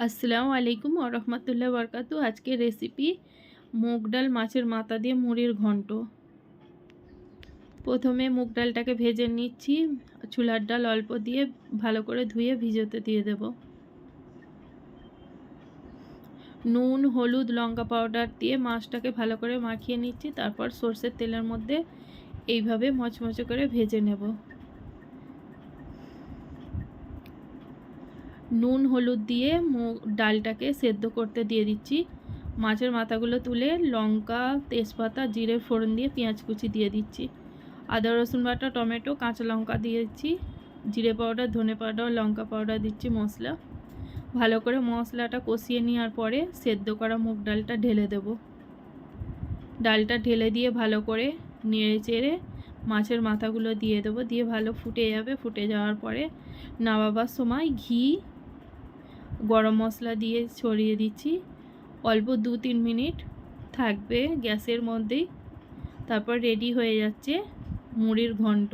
আসসালামু আলাইকুম ওয়া রাহমাতুল্লাহি ওয়া বারাকাতুহু। আজকের রেসিপি মুগ ডাল মাছের মাথা দিয়ে মুড়ির ঘন্ট। প্রথমে মুগ ডালটাকে ভেজে নিচ্ছি। ছোলার ডাল অল্প দিয়ে ভালো করে ধুয়ে ভিজাতে দিয়ে দেব। নুন, হলুদ, লঙ্কা পাউডার দিয়ে মাছটাকে ভালো করে মাখিয়ে নিচ্ছি। তারপর সরষের তেলের মধ্যে এইভাবে মচমচে করে ভেজে নেব। নুন হলুদ দিয়ে ডালটাকে সেদ্ধ করতে দিয়ে দিচ্ছি। মাছের মাথাগুলো তুলে লঙ্কা, তেজপাতা, জিরে ফোড়ন দিয়ে পেঁয়াজ কুচি দিয়ে দিচ্ছি। আদা রসুন বাটা, টমেটো, কাঁচা লঙ্কা দিয়েছি। জিরে পাউডার, ধনে পাউডার, লঙ্কা পাউডার দিচ্ছি মশলা। ভালো করে মশলাটা কষিয়ে নেওয়ার পরে সেদ্ধ করা মুগ ডালটা ঢেলে দেব। ডালটা ঢেলে দিয়ে ভালো করে নেড়ে চেড়ে মাছের মাথাগুলো দিয়ে দেবো। দিয়ে ভালো ফুটে যাবে। ফুটে যাওয়ার পরে নামাবার সময় ঘি, গরম মশলা দিয়ে ছড়িয়ে দিচ্ছি। অল্প 2-3 মিনিট থাকবে গ্যাসের মধ্যেই। তারপর রেডি হয়ে যাচ্ছে মুড়ির ঘন্ট।